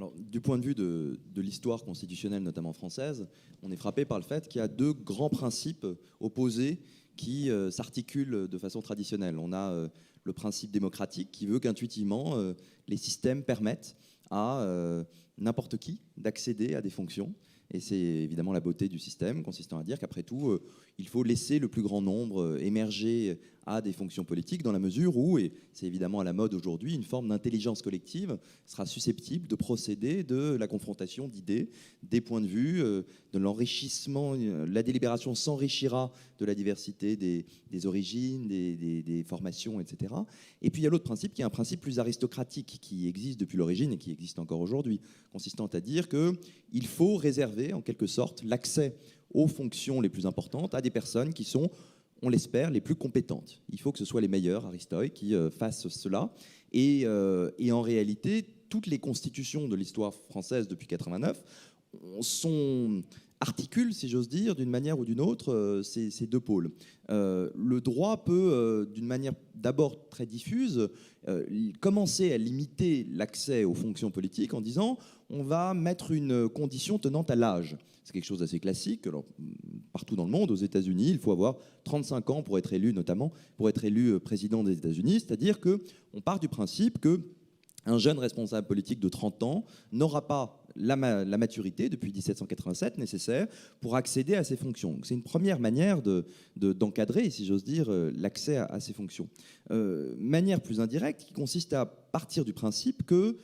Alors, du point de vue de l'histoire constitutionnelle, notamment française, on est frappé par le fait qu'il y a deux grands principes opposés qui s'articulent de façon traditionnelle. On a le principe démocratique qui veut qu'intuitivement, les systèmes permettent à n'importe qui d'accéder à des fonctions. Et c'est évidemment la beauté du système, consistant à dire qu'après tout, il faut laisser le plus grand nombre émerger à des fonctions politiques dans la mesure où, et c'est évidemment à la mode aujourd'hui, une forme d'intelligence collective sera susceptible de procéder de la confrontation d'idées, des points de vue, de l'enrichissement. La délibération s'enrichira de la diversité des origines, des formations, etc. Et puis il y a l'autre principe qui est un principe plus aristocratique qui existe depuis l'origine et qui existe encore aujourd'hui, consistant à dire qu'il faut réserver en quelque sorte l'accès aux fonctions les plus importantes à des personnes qui sont, on l'espère, les plus compétentes. Il faut que ce soit les meilleurs, Aristote, qui fassent cela. Et en réalité, toutes les constitutions de l'histoire française depuis 89 articulent, si j'ose dire, d'une manière ou d'une autre, ces deux pôles. Le droit peut, d'une manière d'abord très diffuse, commencer à limiter l'accès aux fonctions politiques en disant on va mettre une condition tenant à l'âge. C'est quelque chose d'assez classique. Alors, partout dans le monde, aux États-Unis, il faut avoir 35 ans pour être élu, notamment pour être élu président des États-Unis. C'est-à-dire qu'on part du principe qu'un jeune responsable politique de 30 ans n'aura pas la maturité depuis 1787 nécessaire pour accéder à ces fonctions. C'est une première manière d'encadrer, si j'ose dire, l'accès à ces fonctions. Manière plus indirecte qui consiste à partir du principe que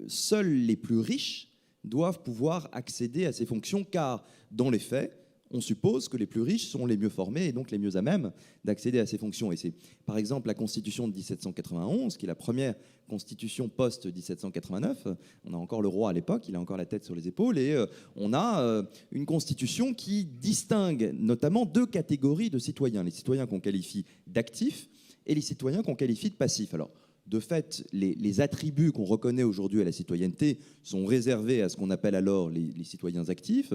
seuls les plus riches doivent pouvoir accéder à ces fonctions, car dans les faits, on suppose que les plus riches sont les mieux formés et donc les mieux à même d'accéder à ces fonctions. Et c'est par exemple la Constitution de 1791, qui est la première constitution post-1789. On a encore le roi à l'époque, il a encore la tête sur les épaules, et on a une constitution qui distingue notamment deux catégories de citoyens. Les citoyens qu'on qualifie d'actifs et les citoyens qu'on qualifie de passifs. Alors, de fait, les attributs qu'on reconnaît aujourd'hui à la citoyenneté sont réservés à ce qu'on appelle alors les citoyens actifs.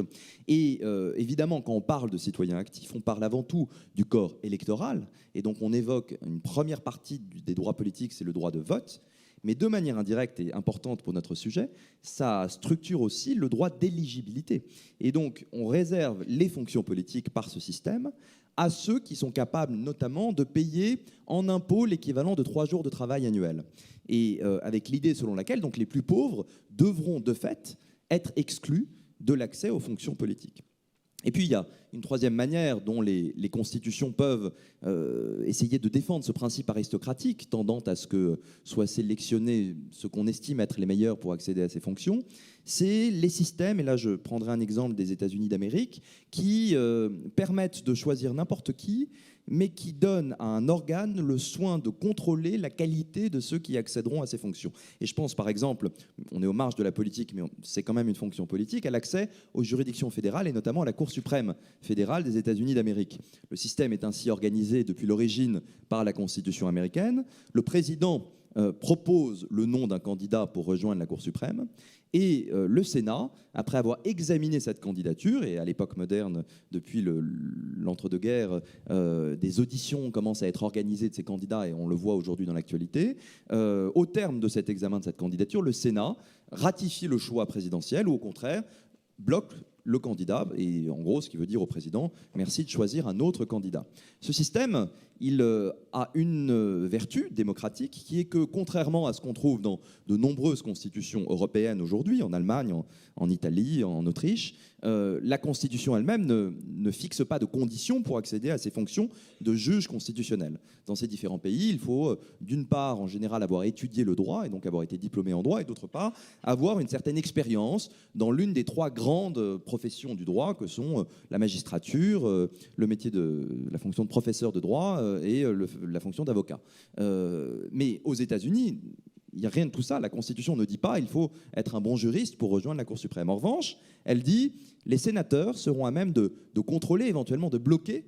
Et évidemment, quand on parle de citoyens actifs, on parle avant tout du corps électoral. Et donc, on évoque une première partie des droits politiques, c'est le droit de vote. Mais de manière indirecte et importante pour notre sujet, ça structure aussi le droit d'éligibilité. Et donc, on réserve les fonctions politiques par ce système à ceux qui sont capables notamment de payer en impôts l'équivalent de 3 jours de travail annuel. Et avec l'idée selon laquelle donc, les plus pauvres devront de fait être exclus de l'accès aux fonctions politiques. Et puis il y a une troisième manière dont les constitutions peuvent essayer de défendre ce principe aristocratique tendant à ce que soient sélectionnés ceux qu'on estime être les meilleurs pour accéder à ces fonctions. C'est les systèmes, et là je prendrai un exemple des États-Unis d'Amérique, qui permettent de choisir n'importe qui, mais qui donnent à un organe le soin de contrôler la qualité de ceux qui accéderont à ces fonctions. Et je pense par exemple, on est aux marges de la politique, mais c'est quand même une fonction politique, à l'accès aux juridictions fédérales et notamment à la Cour suprême fédérale des États-Unis d'Amérique. Le système est ainsi organisé depuis l'origine par la Constitution américaine. Le président propose le nom d'un candidat pour rejoindre la Cour suprême. Et le Sénat, après avoir examiné cette candidature, et à l'époque moderne, depuis l'entre-deux-guerres, des auditions commencent à être organisées de ces candidats, et on le voit aujourd'hui dans l'actualité, au terme de cet examen de cette candidature, le Sénat ratifie le choix présidentiel ou au contraire bloque le candidat, et en gros, ce qui veut dire au président, merci de choisir un autre candidat. Ce système, il a une vertu démocratique qui est que, contrairement à ce qu'on trouve dans de nombreuses constitutions européennes aujourd'hui, en Allemagne, en Italie, en Autriche, la Constitution elle-même ne fixe pas de conditions pour accéder à ces fonctions de juge constitutionnel. Dans ces différents pays, il faut, d'une part, en général, avoir étudié le droit, et donc avoir été diplômé en droit, et d'autre part, avoir une certaine expérience dans l'une des trois grandes professions du droit, que sont la magistrature, le métier de la fonction de professeur de droit et la fonction d'avocat. Mais aux États-Unis, il n'y a rien de tout ça. La Constitution ne dit pas il faut être un bon juriste pour rejoindre la Cour suprême. En revanche, elle dit les sénateurs seront à même de contrôler, éventuellement de bloquer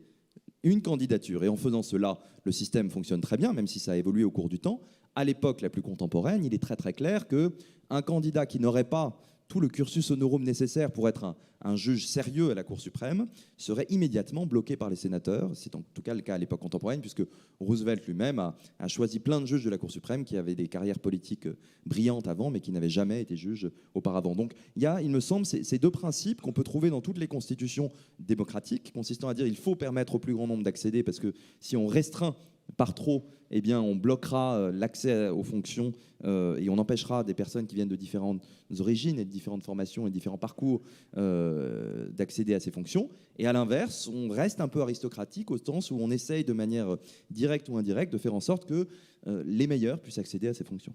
une candidature. Et en faisant cela, le système fonctionne très bien, même si ça a évolué au cours du temps. À l'époque la plus contemporaine, il est très très clair qu'un candidat qui n'aurait pas tout le cursus honorum nécessaire pour être un juge sérieux à la Cour suprême serait immédiatement bloqué par les sénateurs. C'est en tout cas le cas à l'époque contemporaine, puisque Roosevelt lui-même a choisi plein de juges de la Cour suprême qui avaient des carrières politiques brillantes avant, mais qui n'avaient jamais été juges auparavant. Donc il y a, il me semble, ces deux principes qu'on peut trouver dans toutes les constitutions démocratiques, consistant à dire qu'il faut permettre au plus grand nombre d'accéder, parce que si on restreint par trop, eh bien, on bloquera l'accès aux fonctions et on empêchera des personnes qui viennent de différentes origines et de différentes formations et de différents parcours d'accéder à ces fonctions. Et à l'inverse, on reste un peu aristocratique au sens où on essaye de manière directe ou indirecte de faire en sorte que les meilleurs puissent accéder à ces fonctions.